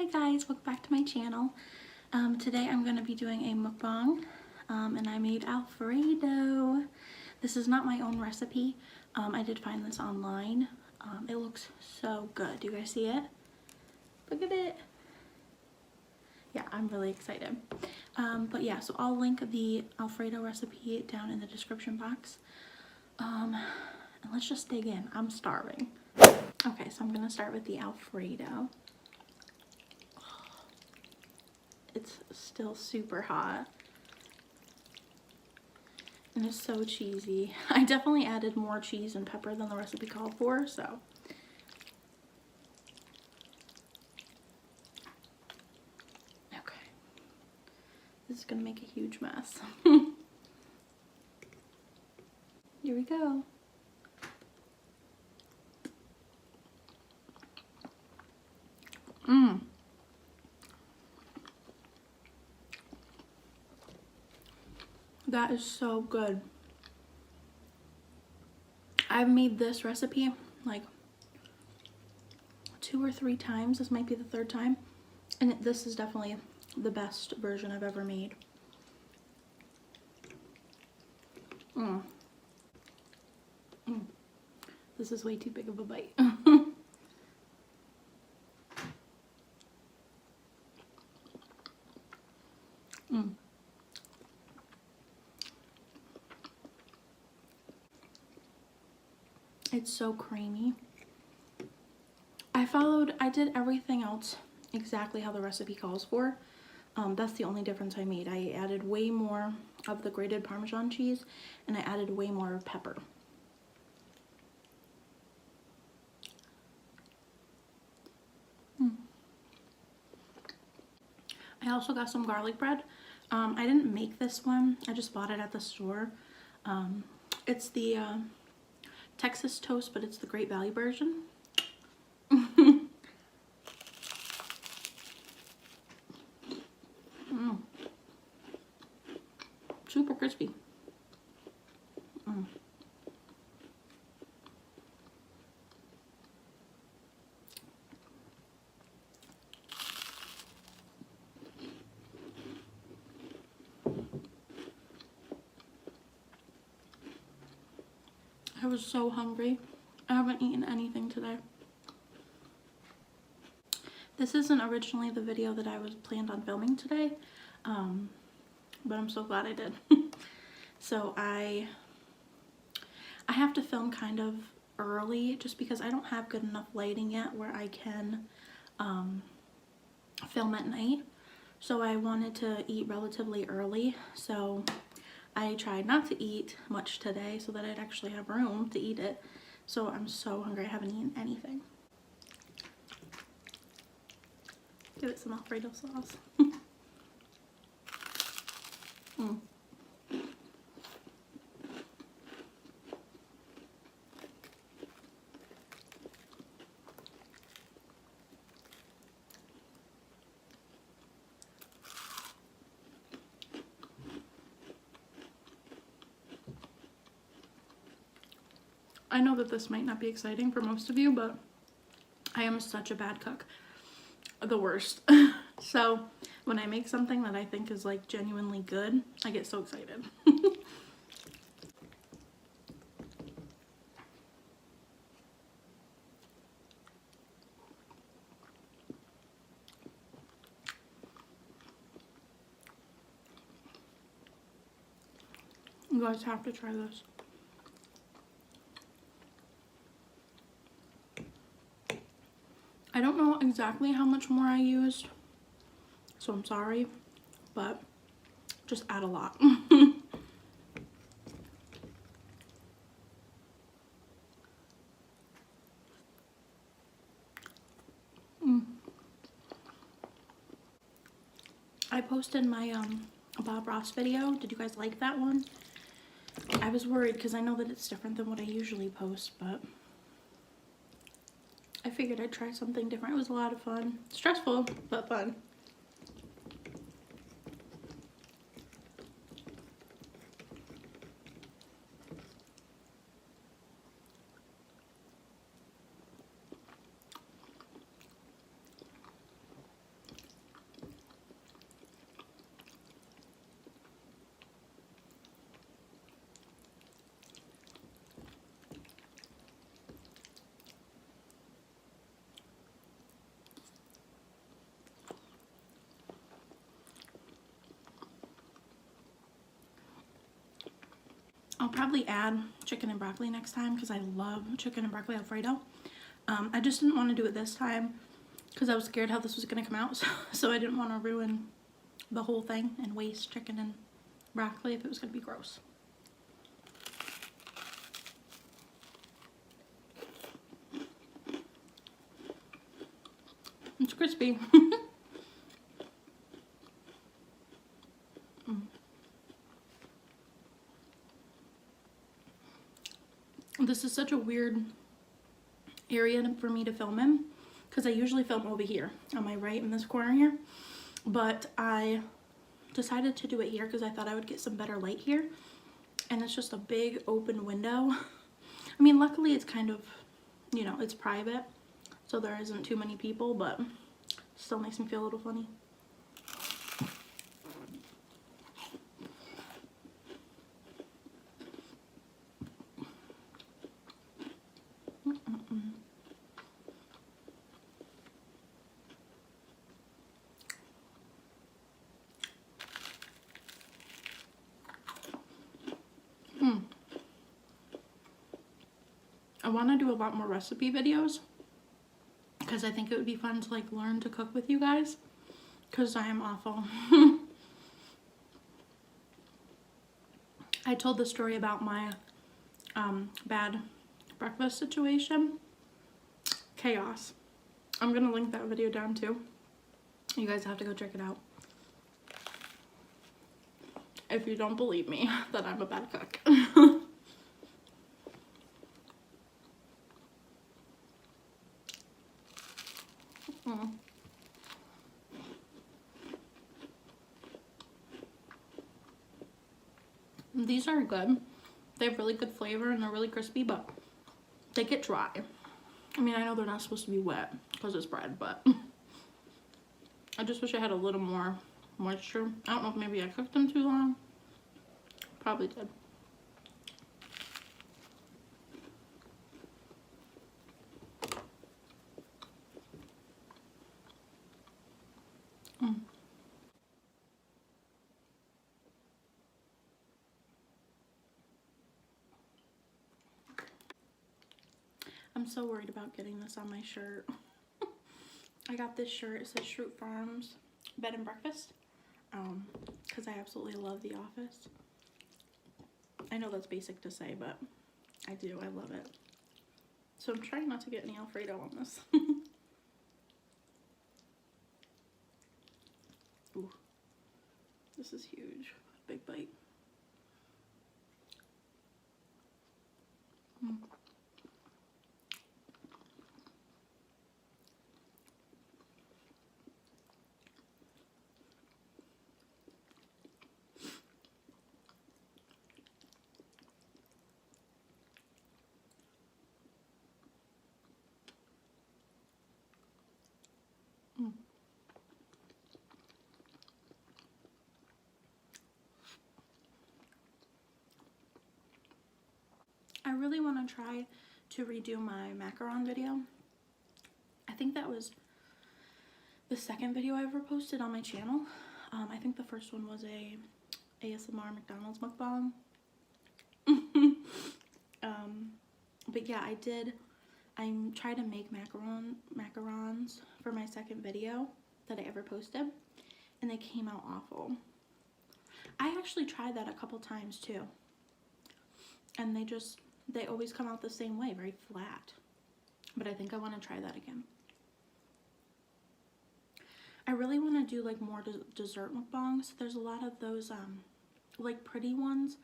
Hi guys, welcome back to my channel. Today I'm going to be doing a mukbang, and I made Alfredo. This is not my own recipe. I did find this online. It looks so good. Do you guys see it? Look at it. Yeah, I'm really excited. But yeah, so I'll link the Alfredo recipe down in the description box. And let's just dig in. I'm starving. Okay, so I'm going to start with the Alfredo. It's still super hot and it's so cheesy. I definitely added more cheese and pepper than the recipe called for, so okay, this is gonna make a huge mess. Here we go. That is so good. I've made this recipe like 2 or 3 times. This might be the 3rd time. And this is definitely the best version I've ever made. This is way too big of a bite. It's so creamy. I did everything else exactly how the recipe calls for. That's the only difference I made. I added way more of the grated Parmesan cheese and I added way more pepper. I also got some garlic bread. I didn't make this one. I just bought it at the store. It's the Texas toast, but it's the Great Value version. Super crispy. I was so hungry. I haven't eaten anything today. This isn't originally the video that I was planned on filming today, but I'm so glad I did. So I have to film kind of early just because I don't have good enough lighting yet where I can film at night. So I wanted to eat relatively early, so I tried not to eat much today so that I'd actually have room to eat it. So I'm so hungry. I haven't eaten anything. Give it some Alfredo sauce. I know that this might not be exciting for most of you, but I am such a bad cook. The worst. So when I make something that I think is like genuinely good, I get so excited. You guys have to try this. I don't know exactly how much more I used, so I'm sorry, but just add a lot. I posted my Bob Ross video. Did you guys like that one? I was worried because I know that it's different than what I usually post, but I figured I'd try something different. It was a lot of fun. Stressful, but fun. I'll probably add chicken and broccoli next time because I love chicken and broccoli Alfredo. I just didn't want to do it this time because I was scared how this was going to come out. So I didn't want to ruin the whole thing and waste chicken and broccoli if it was going to be gross. It's crispy. This is such a weird area for me to film in because I usually film over here on my right in this corner here, but I decided to do it here because I thought I would get some better light here, and it's just a big open window. I mean, luckily it's kind of, you know, it's private, so there isn't too many people, but still makes me feel a little funny. I want to do a lot more recipe videos because I think it would be fun to like learn to cook with you guys because I am awful. I told the story about my bad breakfast situation. Chaos. I'm gonna link that video down too. You guys have to go check it out if you don't believe me that I'm a bad cook. These are good. They have really good flavor and they're really crispy, but they get dry. I mean, I know they're not supposed to be wet because it's bread, but I just wish I had a little more moisture. I don't know if maybe I cooked them too long. Probably did. I'm so worried about getting this on my shirt. I got this shirt. It says Shroot Farms Bed and Breakfast because I absolutely love The Office. I know that's basic to say, but I do. I love it. So I'm trying not to get any Alfredo on this. Ooh, this is huge. Big bite. I really want to try to redo my macaron video. I think that was the second video I ever posted on my channel. I think the first one was a ASMR McDonald's mukbang. But yeah, I tried to make macarons for my second video that I ever posted, and they came out awful. I actually tried that a couple times too, and they always come out the same way, very flat. But I think I want to try that again. I really want to do like more dessert mukbangs. There's a lot of those like pretty ones.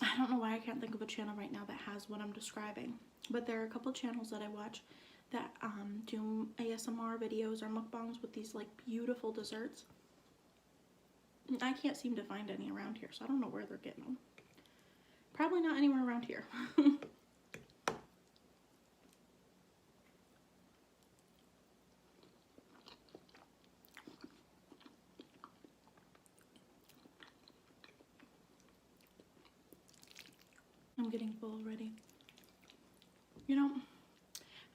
I don't know why I can't think of a channel right now that has what I'm describing, but there are a couple channels that I watch that do ASMR videos or mukbangs with these like beautiful desserts. I can't seem to find any around here, so I don't know where they're getting them. Probably not anywhere around here. I'm getting full already. You know,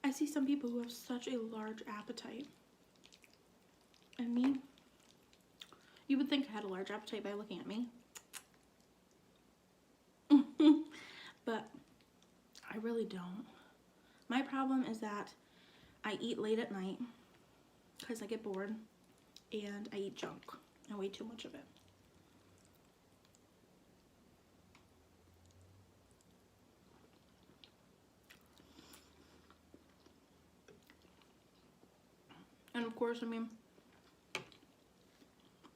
I see some people who have such a large appetite. And me, you would think I had a large appetite by looking at me. but I really don't. My problem is that I eat late at night because I get bored, and I eat junk and way too much of it. And of course, I mean,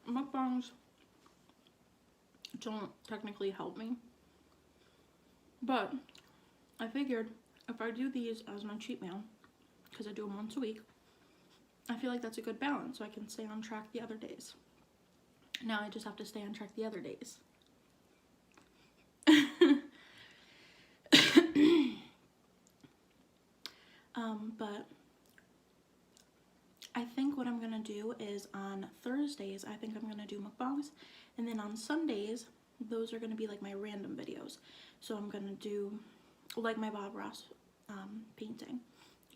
mukbangs don't technically help me, but I figured if I do these as my cheat meal, because I do them once a week, I feel like that's a good balance so I can stay on track the other days. Now I just have to stay on track the other days. But I think what I'm gonna do is on Thursdays, I think I'm gonna do mukbangs, and then on Sundays, those are gonna be like my random videos. So I'm gonna do like my Bob Ross painting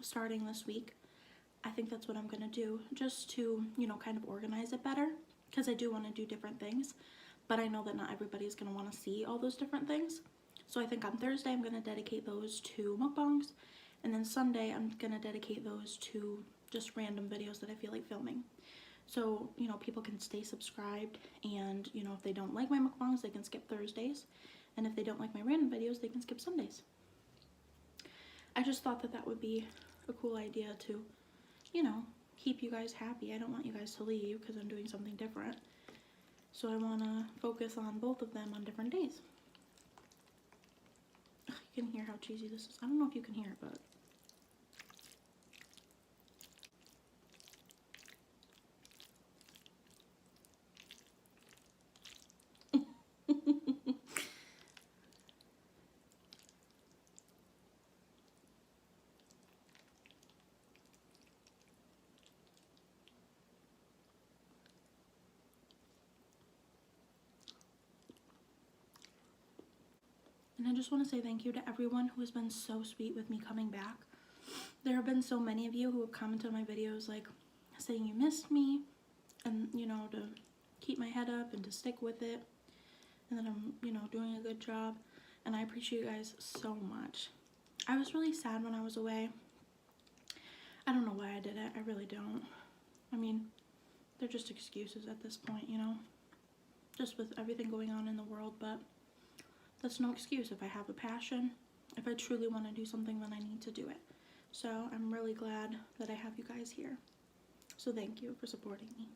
starting this week. I think that's what I'm gonna do, just to, you know, kind of organize it better, because I do want to do different things, but I know that not everybody's gonna want to see all those different things. So I think on Thursday I'm gonna dedicate those to mukbangs, and then Sunday I'm gonna dedicate those to just random videos that I feel like filming. So, you know, people can stay subscribed, and, you know, if they don't like my mukbangs, they can skip Thursdays, and if they don't like my random videos, they can skip Sundays. I just thought that that would be a cool idea to, you know, keep you guys happy. I don't want you guys to leave because I'm doing something different. So I want to focus on both of them on different days. Ugh, you can hear how cheesy this is. I don't know if you can hear it, but... And I just want to say thank you to everyone who has been so sweet with me coming back. There have been so many of you who have commented on my videos, like, saying you missed me, and, you know, to keep my head up and to stick with it, and that I'm, you know, doing a good job, and I appreciate you guys so much. I was really sad when I was away. I don't know why I did it. I really don't. I mean, they're just excuses at this point, you know, just with everything going on in the world, but that's no excuse. If I have a passion, if I truly want to do something, then I need to do it. So I'm really glad that I have you guys here. So thank you for supporting me.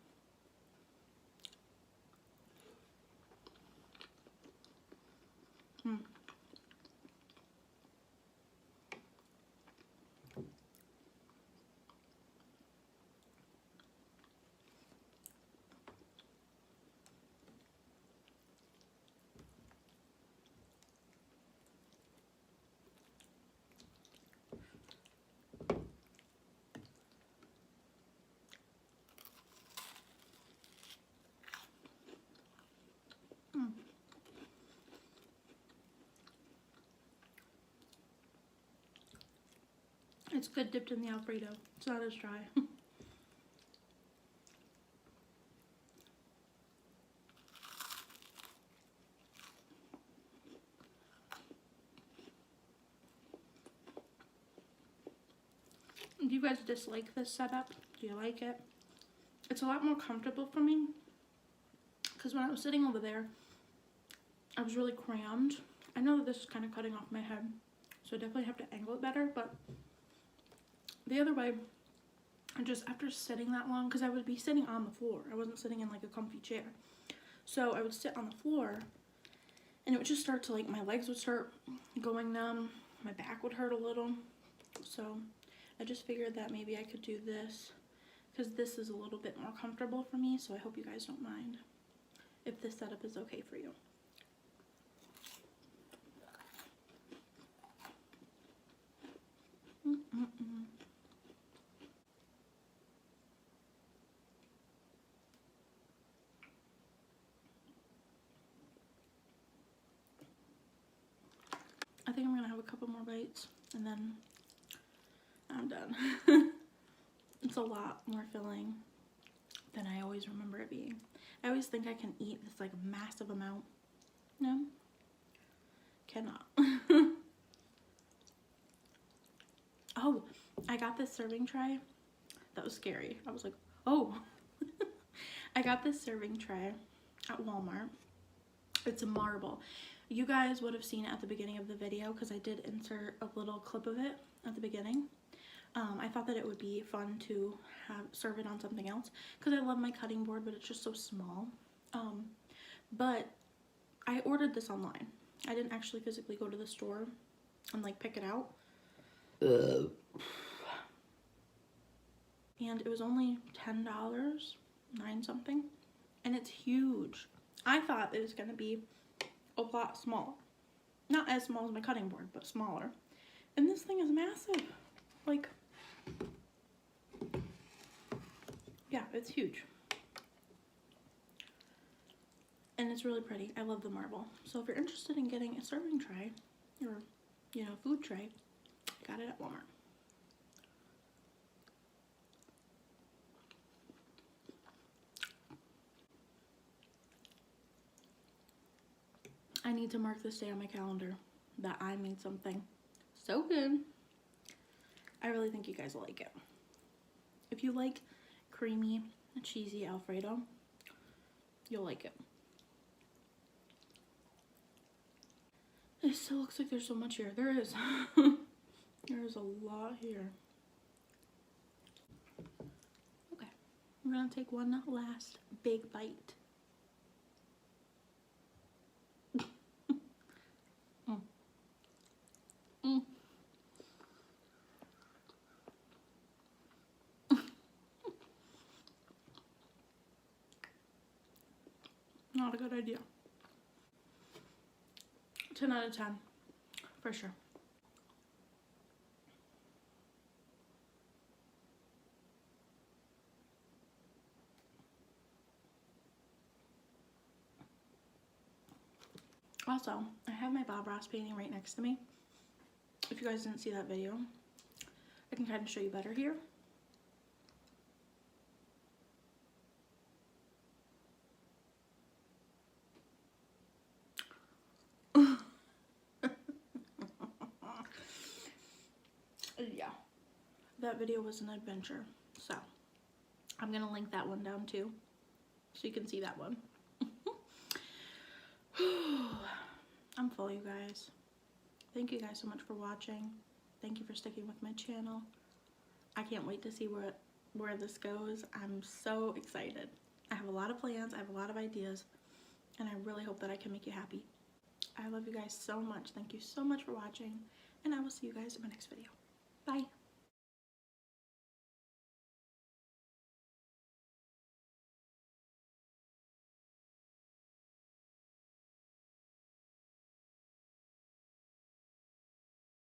It's good dipped in the Alfredo. It's not as dry. Do you guys dislike this setup? Do you like it? It's a lot more comfortable for me, because when I was sitting over there, I was really crammed. I know that this is kind of cutting off my head, so I definitely have to angle it better, but the other way, just after sitting that long, because I would be sitting on the floor. I wasn't sitting in like a comfy chair. So I would sit on the floor, and it would just start to, like, my legs would start going numb, my back would hurt a little. So I just figured that maybe I could do this, because this is a little bit more comfortable for me, so I hope you guys don't mind if this setup is okay for you. I think I'm gonna have a couple more bites and then I'm done. It's a lot more filling than I always remember it being. I always think I can eat this like massive amount. No? cannot. Oh, I got this serving tray. That was scary. I was like, oh. I got this serving tray at Walmart. It's a marble. You guys would have seen it at the beginning of the video because I did insert a little clip of it at the beginning. I thought that it would be fun to serve it on something else because I love my cutting board, but it's just so small. But I ordered this online. I didn't actually physically go to the store and like pick it out. And it was only $10, $9 something, and it's huge. I thought it was gonna be a lot smaller. Not as small as my cutting board, but smaller. And this thing is massive. Like, yeah, it's huge. And it's really pretty. I love the marble. So if you're interested in getting a serving tray, or, you know, food tray, I got it at Walmart. I need to mark this day on my calendar that I made something so good. I really think you guys will like it. If you like creamy, cheesy Alfredo, you'll like it. It still looks like there's so much here. There is. There is a lot here. Okay, we're gonna take one last big bite. Not a good idea. 10 out of 10, for sure. Also, I have my Bob Ross painting right next to me. If you guys didn't see that video, I can kind of show you better here. Yeah, that video was an adventure, so I'm gonna link that one down too, so you can see that one. I'm full, you guys. Thank you guys so much for watching. Thank you for sticking with my channel. I can't wait to see where this goes. I'm so excited. I have a lot of plans, I have a lot of ideas, and I really hope that I can make you happy. I love you guys so much. Thank you so much for watching, and I will see you guys in my next video. Bye.